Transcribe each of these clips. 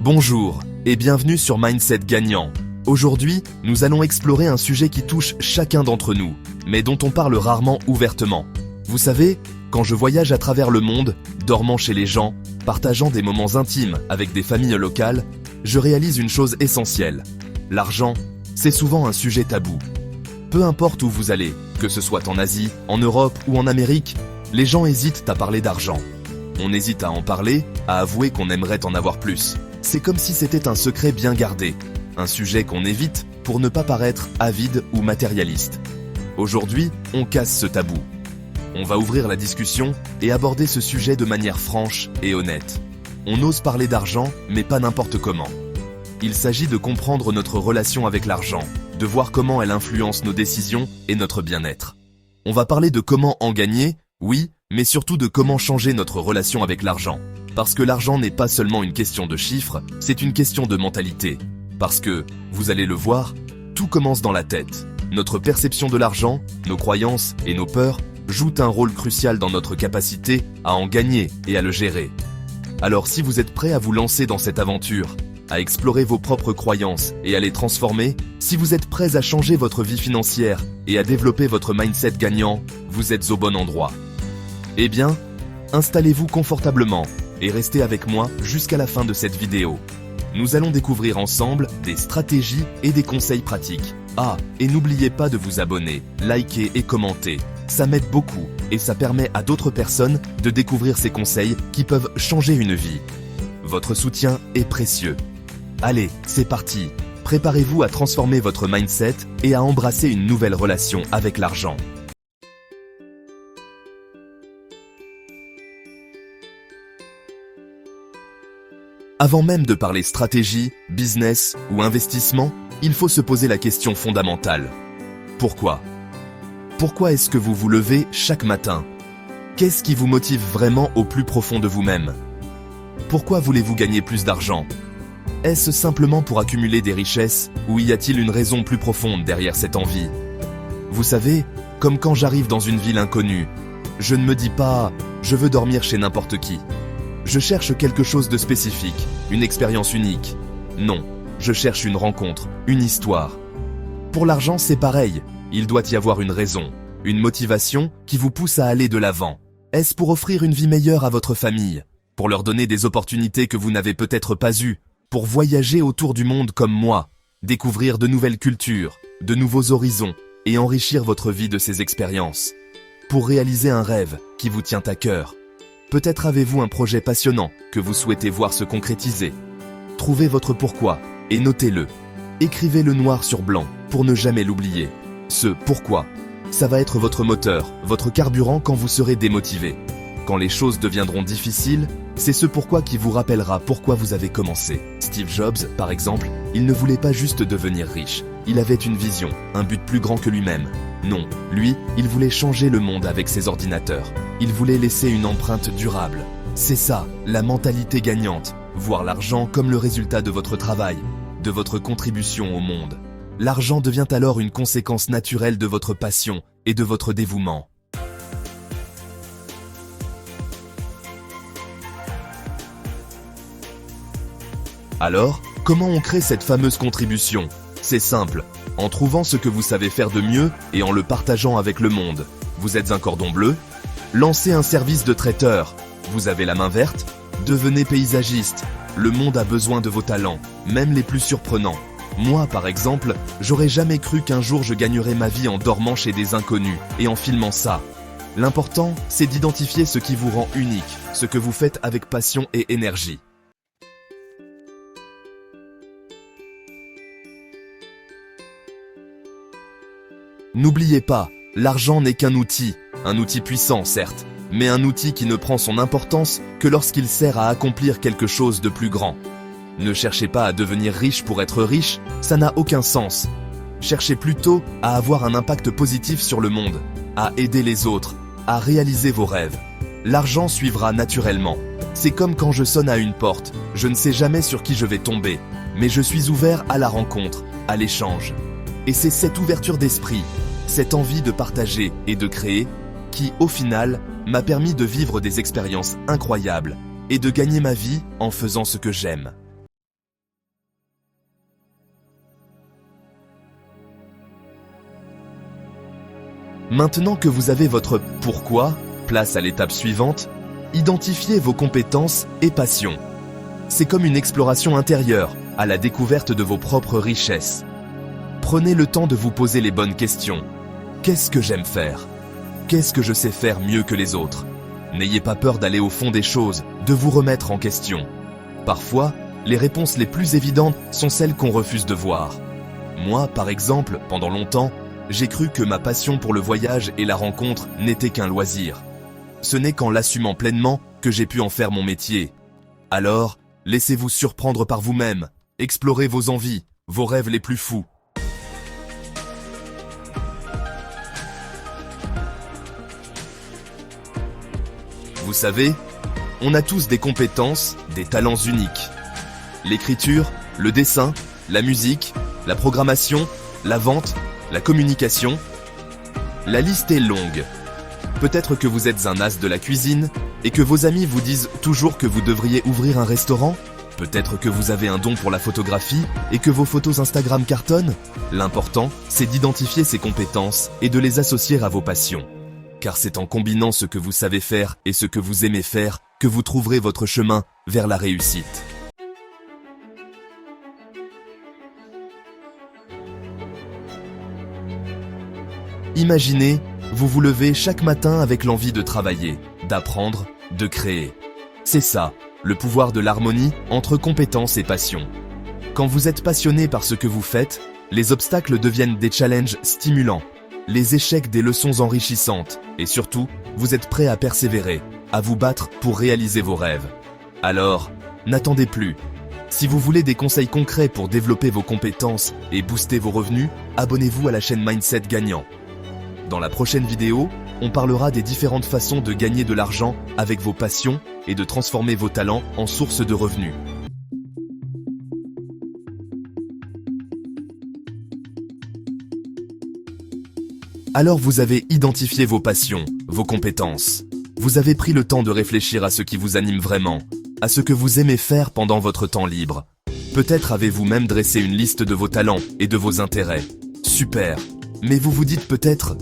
Bonjour et bienvenue sur Mindset Gagnant. Aujourd'hui, nous allons explorer un sujet qui touche chacun d'entre nous, mais dont on parle rarement ouvertement. Vous savez, quand je voyage à travers le monde, dormant chez les gens, partageant des moments intimes avec des familles locales, je réalise une chose essentielle. L'argent, c'est souvent un sujet tabou. Peu importe où vous allez, que ce soit en Asie, en Europe ou en Amérique, les gens hésitent à parler d'argent. On hésite à en parler, à avouer qu'on aimerait en avoir plus. C'est comme si c'était un secret bien gardé, un sujet qu'on évite pour ne pas paraître avide ou matérialiste. Aujourd'hui, on casse ce tabou. On va ouvrir la discussion et aborder ce sujet de manière franche et honnête. On ose parler d'argent, mais pas n'importe comment. Il s'agit de comprendre notre relation avec l'argent, de voir comment elle influence nos décisions et notre bien-être. On va parler de comment en gagner, oui, mais surtout de comment changer notre relation avec l'argent. Parce que l'argent n'est pas seulement une question de chiffres, c'est une question de mentalité. Parce que, vous allez le voir, tout commence dans la tête. Notre perception de l'argent, nos croyances et nos peurs jouent un rôle crucial dans notre capacité à en gagner et à le gérer. Alors si vous êtes prêt à vous lancer dans cette aventure, à explorer vos propres croyances et à les transformer, si vous êtes prêts à changer votre vie financière et à développer votre mindset gagnant, vous êtes au bon endroit. Eh bien, installez-vous confortablement et restez avec moi jusqu'à la fin de cette vidéo. Nous allons découvrir ensemble des stratégies et des conseils pratiques. Ah, et n'oubliez pas de vous abonner, liker et commenter. Ça m'aide beaucoup et ça permet à d'autres personnes de découvrir ces conseils qui peuvent changer une vie. Votre soutien est précieux. Allez, c'est parti. Préparez-vous à transformer votre mindset et à embrasser une nouvelle relation avec l'argent. Avant même de parler stratégie, business ou investissement, il faut se poser la question fondamentale. Pourquoi ? Pourquoi est-ce que vous vous levez chaque matin ? Qu'est-ce qui vous motive vraiment au plus profond de vous-même ? Pourquoi voulez-vous gagner plus d'argent ? Est-ce simplement pour accumuler des richesses ou y a-t-il une raison plus profonde derrière cette envie ? Vous savez, comme quand j'arrive dans une ville inconnue, je ne me dis pas « je veux dormir chez n'importe qui ». Je cherche quelque chose de spécifique, une expérience unique. Non, je cherche une rencontre, une histoire. Pour l'argent, c'est pareil. Il doit y avoir une raison, une motivation qui vous pousse à aller de l'avant. Est-ce pour offrir une vie meilleure à votre famille ? Pour leur donner des opportunités que vous n'avez peut-être pas eues ? Pour voyager autour du monde comme moi ? Découvrir de nouvelles cultures, de nouveaux horizons et enrichir votre vie de ces expériences ? Pour réaliser un rêve qui vous tient à cœur ? Peut-être avez-vous un projet passionnant que vous souhaitez voir se concrétiser. Trouvez votre pourquoi et notez-le. Écrivez-le noir sur blanc pour ne jamais l'oublier. Ce pourquoi, ça va être votre moteur, votre carburant quand vous serez démotivé. Quand les choses deviendront difficiles, c'est ce pourquoi qui vous rappellera pourquoi vous avez commencé. Steve Jobs, par exemple, il ne voulait pas juste devenir riche. Il avait une vision, un but plus grand que lui-même. Non, lui, il voulait changer le monde avec ses ordinateurs. Il voulait laisser une empreinte durable. C'est ça, la mentalité gagnante. Voir l'argent comme le résultat de votre travail, de votre contribution au monde. L'argent devient alors une conséquence naturelle de votre passion et de votre dévouement. Alors, comment on crée cette fameuse contribution ? C'est simple, en trouvant ce que vous savez faire de mieux et en le partageant avec le monde. Vous êtes un cordon bleu ? Lancez un service de traiteur. Vous avez la main verte ? Devenez paysagiste. Le monde a besoin de vos talents, même les plus surprenants. Moi, par exemple, j'aurais jamais cru qu'un jour je gagnerais ma vie en dormant chez des inconnus et en filmant ça. L'important, c'est d'identifier ce qui vous rend unique, ce que vous faites avec passion et énergie. N'oubliez pas, l'argent n'est qu'un outil puissant certes, mais un outil qui ne prend son importance que lorsqu'il sert à accomplir quelque chose de plus grand. Ne cherchez pas à devenir riche pour être riche, ça n'a aucun sens. Cherchez plutôt à avoir un impact positif sur le monde, à aider les autres, à réaliser vos rêves. L'argent suivra naturellement. C'est comme quand je sonne à une porte, je ne sais jamais sur qui je vais tomber, mais je suis ouvert à la rencontre, à l'échange. Et c'est cette ouverture d'esprit, cette envie de partager et de créer, qui, au final, m'a permis de vivre des expériences incroyables et de gagner ma vie en faisant ce que j'aime. Maintenant que vous avez votre « pourquoi », place à l'étape suivante, identifiez vos compétences et passions. C'est comme une exploration intérieure, à la découverte de vos propres richesses. Prenez le temps de vous poser les bonnes questions. Qu'est-ce que j'aime faire? Qu'est-ce que je sais faire mieux que les autres? N'ayez pas peur d'aller au fond des choses, de vous remettre en question. Parfois, les réponses les plus évidentes sont celles qu'on refuse de voir. Moi, par exemple, pendant longtemps, j'ai cru que ma passion pour le voyage et la rencontre n'était qu'un loisir. Ce n'est qu'en l'assumant pleinement que j'ai pu en faire mon métier. Alors, laissez-vous surprendre par vous-même, explorez vos envies, vos rêves les plus fous. Vous savez, on a tous des compétences, des talents uniques. L'écriture, le dessin, la musique, la programmation, la vente, la communication. La liste est longue. Peut-être que vous êtes un as de la cuisine et que vos amis vous disent toujours que vous devriez ouvrir un restaurant. Peut-être que vous avez un don pour la photographie et que vos photos Instagram cartonnent. L'important, c'est d'identifier ces compétences et de les associer à vos passions. Car c'est en combinant ce que vous savez faire et ce que vous aimez faire que vous trouverez votre chemin vers la réussite. Imaginez, vous vous levez chaque matin avec l'envie de travailler, d'apprendre, de créer. C'est ça, le pouvoir de l'harmonie entre compétences et passion. Quand vous êtes passionné par ce que vous faites, les obstacles deviennent des challenges stimulants, les échecs des leçons enrichissantes, et surtout, vous êtes prêt à persévérer, à vous battre pour réaliser vos rêves. Alors, n'attendez plus. Si vous voulez des conseils concrets pour développer vos compétences et booster vos revenus, abonnez-vous à la chaîne Mindset Gagnant. Dans la prochaine vidéo, on parlera des différentes façons de gagner de l'argent avec vos passions et de transformer vos talents en source de revenus. Alors vous avez identifié vos passions, vos compétences. Vous avez pris le temps de réfléchir à ce qui vous anime vraiment, à ce que vous aimez faire pendant votre temps libre. Peut-être avez-vous même dressé une liste de vos talents et de vos intérêts. Super! Mais vous vous dites peut-être,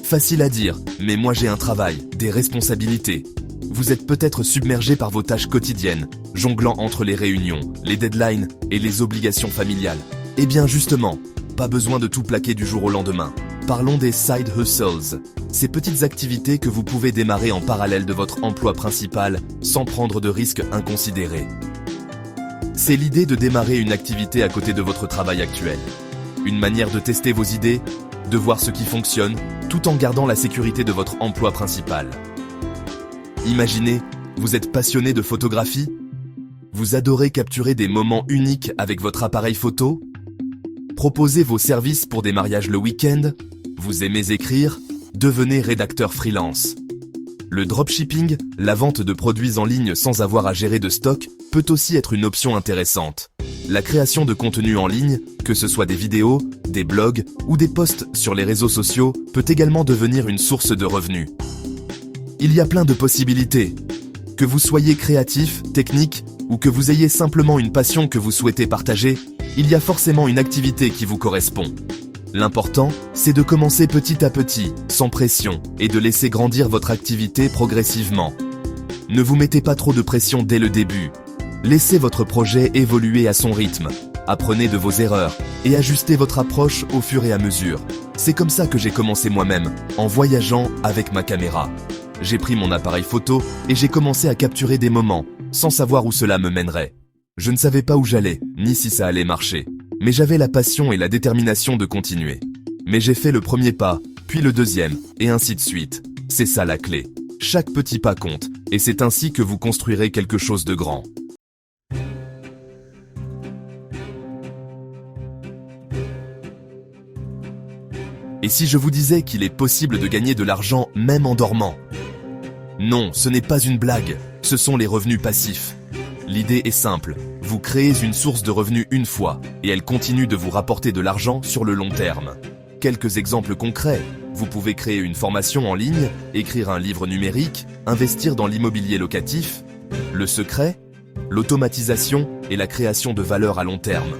facile à dire, mais moi j'ai un travail, des responsabilités. Vous êtes peut-être submergé par vos tâches quotidiennes, jonglant entre les réunions, les deadlines et les obligations familiales. Eh bien justement, pas besoin de tout plaquer du jour au lendemain. Parlons des side hustles, ces petites activités que vous pouvez démarrer en parallèle de votre emploi principal sans prendre de risques inconsidérés. C'est l'idée de démarrer une activité à côté de votre travail actuel. Une manière de tester vos idées, de voir ce qui fonctionne, tout en gardant la sécurité de votre emploi principal. Imaginez, vous êtes passionné de photographie? Vous adorez capturer des moments uniques avec votre appareil photo? Proposez vos services pour des mariages le week-end? Vous aimez écrire? Devenez rédacteur freelance. Le dropshipping, la vente de produits en ligne sans avoir à gérer de stock, peut aussi être une option intéressante. La création de contenu en ligne, que ce soit des vidéos, des blogs ou des posts sur les réseaux sociaux, peut également devenir une source de revenus. Il y a plein de possibilités. Que vous soyez créatif, technique, ou que vous ayez simplement une passion que vous souhaitez partager, il y a forcément une activité qui vous correspond. L'important, c'est de commencer petit à petit, sans pression, et de laisser grandir votre activité progressivement. Ne vous mettez pas trop de pression dès le début. Laissez votre projet évoluer à son rythme. Apprenez de vos erreurs et ajustez votre approche au fur et à mesure. C'est comme ça que j'ai commencé moi-même, en voyageant avec ma caméra. J'ai pris mon appareil photo et j'ai commencé à capturer des moments, sans savoir où cela me mènerait. Je ne savais pas où j'allais, ni si ça allait marcher. Mais j'avais la passion et la détermination de continuer. Mais j'ai fait le premier pas, puis le deuxième, et ainsi de suite. C'est ça la clé. Chaque petit pas compte, et c'est ainsi que vous construirez quelque chose de grand. Et si je vous disais qu'il est possible de gagner de l'argent même en dormant? Non, ce n'est pas une blague, ce sont les revenus passifs. L'idée est simple, vous créez une source de revenus une fois, et elle continue de vous rapporter de l'argent sur le long terme. Quelques exemples concrets, vous pouvez créer une formation en ligne, écrire un livre numérique, investir dans l'immobilier locatif. Le secret, l'automatisation et la création de valeur à long terme.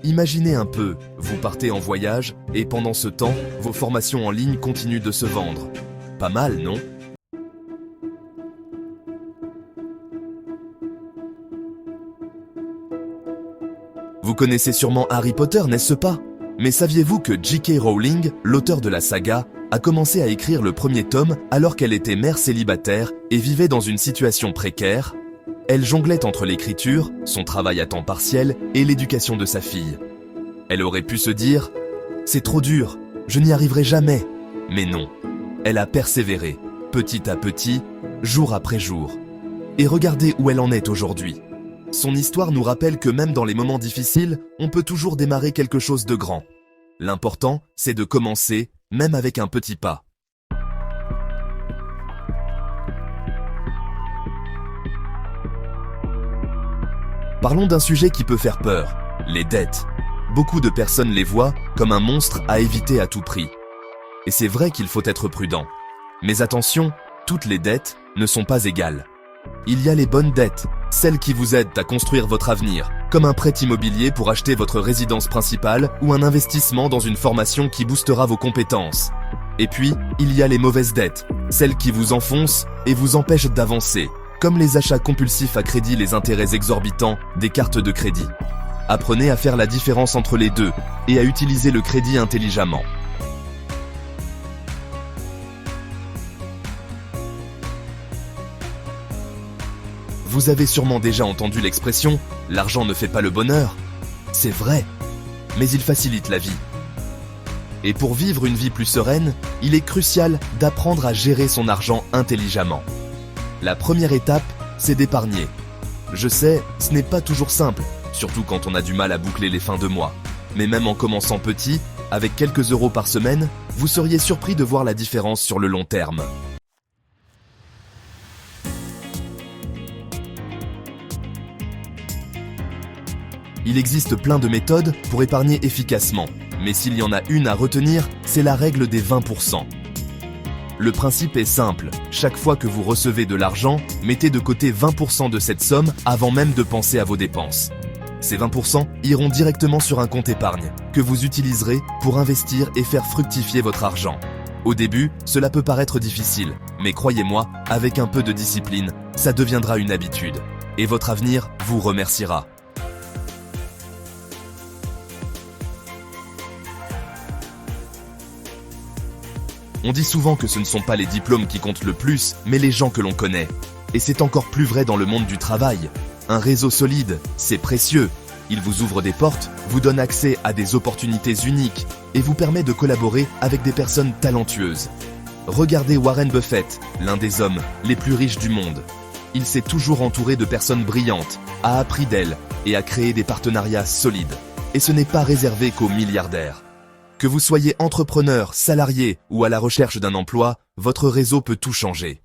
Imaginez un peu, vous partez en voyage, et pendant ce temps, vos formations en ligne continuent de se vendre. Pas mal, non? Vous connaissez sûrement Harry Potter, n'est-ce pas? Mais saviez-vous que J.K. Rowling, l'auteur de la saga, a commencé à écrire le premier tome alors qu'elle était mère célibataire et vivait dans une situation précaire? Elle jonglait entre l'écriture, son travail à temps partiel et l'éducation de sa fille. Elle aurait pu se dire « C'est trop dur, je n'y arriverai jamais ». Mais non, elle a persévéré, petit à petit, jour après jour. Et regardez où elle en est aujourd'hui. Son histoire nous rappelle que même dans les moments difficiles, on peut toujours démarrer quelque chose de grand. L'important, c'est de commencer, même avec un petit pas. Parlons d'un sujet qui peut faire peur, les dettes. Beaucoup de personnes les voient comme un monstre à éviter à tout prix. Et c'est vrai qu'il faut être prudent. Mais attention, toutes les dettes ne sont pas égales. Il y a les bonnes dettes, celles qui vous aident à construire votre avenir, comme un prêt immobilier pour acheter votre résidence principale ou un investissement dans une formation qui boostera vos compétences. Et puis, il y a les mauvaises dettes, celles qui vous enfoncent et vous empêchent d'avancer, comme les achats compulsifs à crédit, les intérêts exorbitants des cartes de crédit. Apprenez à faire la différence entre les deux et à utiliser le crédit intelligemment. Vous avez sûrement déjà entendu l'expression « l'argent ne fait pas le bonheur ». C'est vrai, mais il facilite la vie. Et pour vivre une vie plus sereine, il est crucial d'apprendre à gérer son argent intelligemment. La première étape, c'est d'épargner. Je sais, ce n'est pas toujours simple, surtout quand on a du mal à boucler les fins de mois. Mais même en commençant petit, avec quelques euros par semaine, vous seriez surpris de voir la différence sur le long terme. Il existe plein de méthodes pour épargner efficacement, mais s'il y en a une à retenir, c'est la règle des 20%. Le principe est simple, chaque fois que vous recevez de l'argent, mettez de côté 20% de cette somme avant même de penser à vos dépenses. Ces 20% iront directement sur un compte épargne, que vous utiliserez pour investir et faire fructifier votre argent. Au début, cela peut paraître difficile, mais croyez-moi, avec un peu de discipline, ça deviendra une habitude. Et votre avenir vous remerciera. On dit souvent que ce ne sont pas les diplômes qui comptent le plus, mais les gens que l'on connaît. Et c'est encore plus vrai dans le monde du travail. Un réseau solide, c'est précieux. Il vous ouvre des portes, vous donne accès à des opportunités uniques et vous permet de collaborer avec des personnes talentueuses. Regardez Warren Buffett, l'un des hommes les plus riches du monde. Il s'est toujours entouré de personnes brillantes, a appris d'elles et a créé des partenariats solides. Et ce n'est pas réservé qu'aux milliardaires. Que vous soyez entrepreneur, salarié ou à la recherche d'un emploi, votre réseau peut tout changer.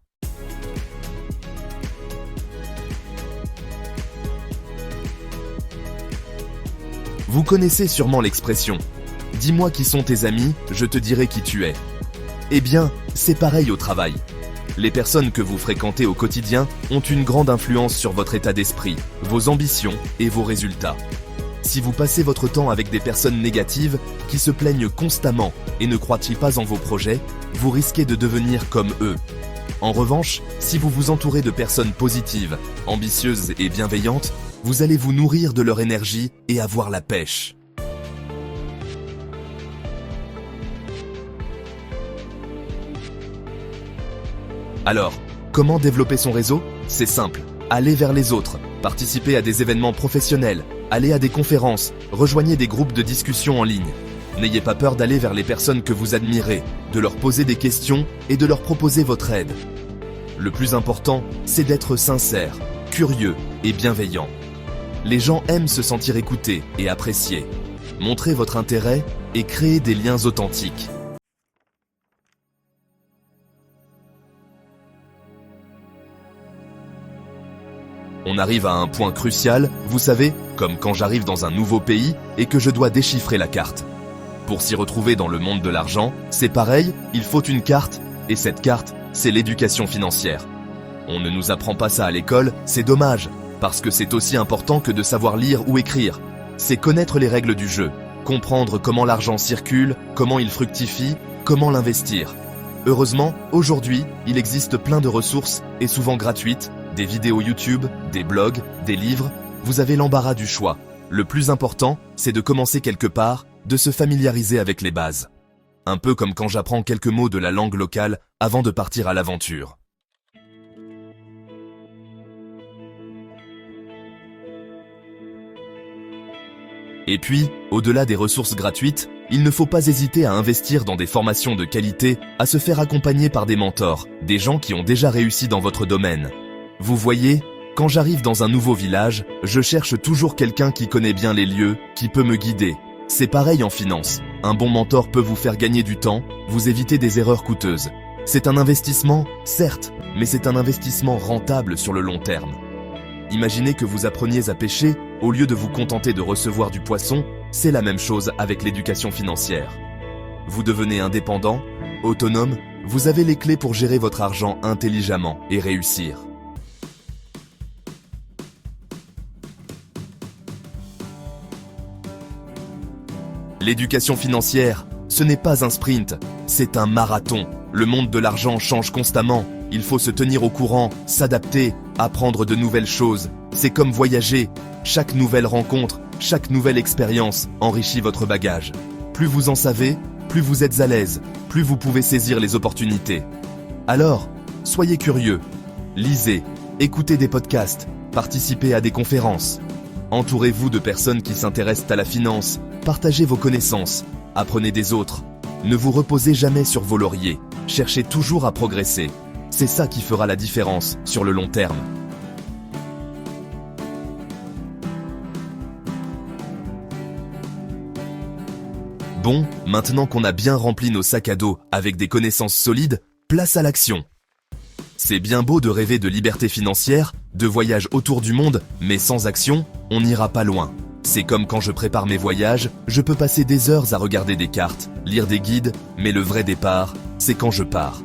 Vous connaissez sûrement l'expression « Dis-moi qui sont tes amis, je te dirai qui tu es ». Eh bien, c'est pareil au travail. Les personnes que vous fréquentez au quotidien ont une grande influence sur votre état d'esprit, vos ambitions et vos résultats. Si vous passez votre temps avec des personnes négatives qui se plaignent constamment et ne croient-ils pas en vos projets, vous risquez de devenir comme eux. En revanche, si vous vous entourez de personnes positives, ambitieuses et bienveillantes, vous allez vous nourrir de leur énergie et avoir la pêche. Alors, comment développer son réseau? C'est simple, allez vers les autres, participez à des événements professionnels, allez à des conférences, rejoignez des groupes de discussion en ligne. N'ayez pas peur d'aller vers les personnes que vous admirez, de leur poser des questions et de leur proposer votre aide. Le plus important, c'est d'être sincère, curieux et bienveillant. Les gens aiment se sentir écoutés et appréciés. Montrez votre intérêt et créez des liens authentiques. On arrive à un point crucial, vous savez, comme quand j'arrive dans un nouveau pays et que je dois déchiffrer la carte. Pour s'y retrouver dans le monde de l'argent, c'est pareil, il faut une carte, et cette carte, c'est l'éducation financière. On ne nous apprend pas ça à l'école, c'est dommage, parce que c'est aussi important que de savoir lire ou écrire. c'est connaître les règles du jeu, comprendre comment l'argent circule, comment il fructifie, comment l'investir. Heureusement, aujourd'hui, il existe plein de ressources, et souvent gratuites, des vidéos YouTube, des blogs, des livres, vous avez l'embarras du choix. Le plus important, c'est de commencer quelque part, de se familiariser avec les bases. Un peu comme quand j'apprends quelques mots de la langue locale avant de partir à l'aventure. Et puis, au-delà des ressources gratuites, il ne faut pas hésiter à investir dans des formations de qualité, à se faire accompagner par des mentors, des gens qui ont déjà réussi dans votre domaine. Vous voyez, quand j'arrive dans un nouveau village, je cherche toujours quelqu'un qui connaît bien les lieux, qui peut me guider. C'est pareil en finance. Un bon mentor peut vous faire gagner du temps, vous éviter des erreurs coûteuses. C'est un investissement, certes, mais c'est un investissement rentable sur le long terme. Imaginez que vous appreniez à pêcher, au lieu de vous contenter de recevoir du poisson, c'est la même chose avec l'éducation financière. Vous devenez indépendant, autonome, vous avez les clés pour gérer votre argent intelligemment et réussir. L'éducation financière, ce n'est pas un sprint, c'est un marathon. Le monde de l'argent change constamment. Il faut se tenir au courant, s'adapter, apprendre de nouvelles choses. C'est comme voyager. Chaque nouvelle rencontre, chaque nouvelle expérience enrichit votre bagage. Plus vous en savez, plus vous êtes à l'aise, plus vous pouvez saisir les opportunités. Alors, soyez curieux. Lisez, écoutez des podcasts, participez à des conférences. Entourez-vous de personnes qui s'intéressent à la finance, partagez vos connaissances, apprenez des autres. Ne vous reposez jamais sur vos lauriers, cherchez toujours à progresser. C'est ça qui fera la différence sur le long terme. Bon, maintenant qu'on a bien rempli nos sacs à dos avec des connaissances solides, place à l'action. C'est bien beau de rêver de liberté financière, de voyage autour du monde, mais sans action, on n'ira pas loin. C'est comme quand je prépare mes voyages, je peux passer des heures à regarder des cartes, lire des guides, mais le vrai départ, c'est quand je pars.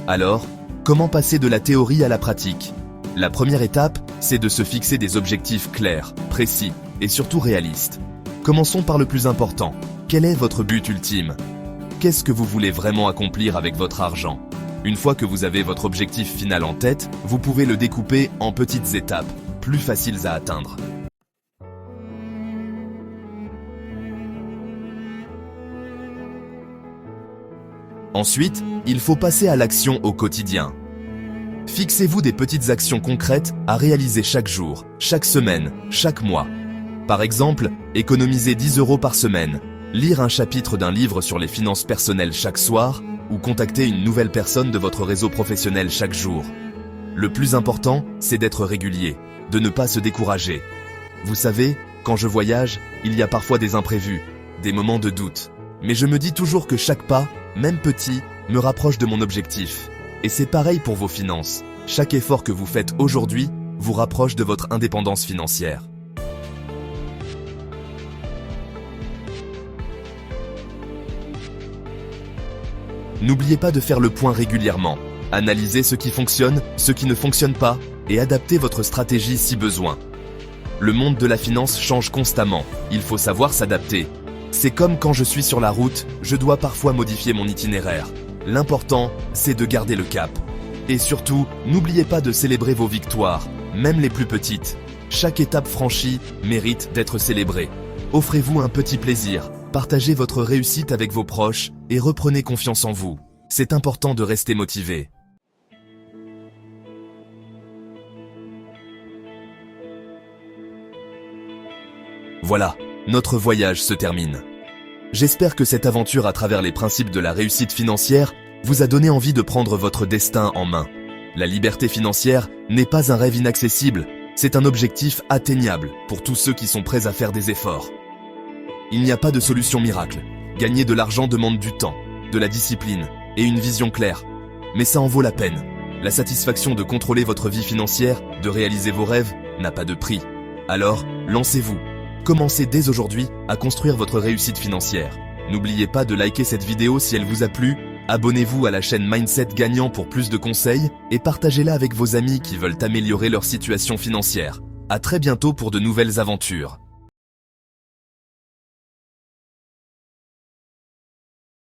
Alors, comment passer de la théorie à la pratique? La première étape, c'est de se fixer des objectifs clairs, précis et surtout réalistes. Commençons par le plus important. Quel est votre but ultime? Qu'est-ce que vous voulez vraiment accomplir avec votre argent? Une fois que vous avez votre objectif final en tête, vous pouvez le découper en petites étapes, plus faciles à atteindre. Ensuite, il faut passer à l'action au quotidien. Fixez-vous des petites actions concrètes à réaliser chaque jour, chaque semaine, chaque mois. Par exemple, économiser 10 € par semaine, lire un chapitre d'un livre sur les finances personnelles chaque soir, ou contacter une nouvelle personne de votre réseau professionnel chaque jour. Le plus important, c'est d'être régulier, de ne pas se décourager. Vous savez, quand je voyage, il y a parfois des imprévus, des moments de doute. Mais je me dis toujours que chaque pas, même petit, me rapproche de mon objectif. Et c'est pareil pour vos finances. Chaque effort que vous faites aujourd'hui vous rapproche de votre indépendance financière. N'oubliez pas de faire le point régulièrement. Analysez ce qui fonctionne, ce qui ne fonctionne pas, et adaptez votre stratégie si besoin. Le monde de la finance change constamment, il faut savoir s'adapter. C'est comme quand je suis sur la route, je dois parfois modifier mon itinéraire. L'important, c'est de garder le cap. Et surtout, n'oubliez pas de célébrer vos victoires, même les plus petites. Chaque étape franchie mérite d'être célébrée. Offrez-vous un petit plaisir, partagez votre réussite avec vos proches et reprenez confiance en vous. C'est important de rester motivé. Voilà, notre voyage se termine. J'espère que cette aventure à travers les principes de la réussite financière vous a donné envie de prendre votre destin en main. La liberté financière n'est pas un rêve inaccessible, c'est un objectif atteignable pour tous ceux qui sont prêts à faire des efforts. Il n'y a pas de solution miracle. Gagner de l'argent demande du temps, de la discipline et une vision claire. Mais ça en vaut la peine. La satisfaction de contrôler votre vie financière, de réaliser vos rêves, n'a pas de prix. Alors, lancez-vous. Commencez dès aujourd'hui à construire votre réussite financière. N'oubliez pas de liker cette vidéo si elle vous a plu, abonnez-vous à la chaîne Mindset Gagnant pour plus de conseils et partagez-la avec vos amis qui veulent améliorer leur situation financière. À très bientôt pour de nouvelles aventures.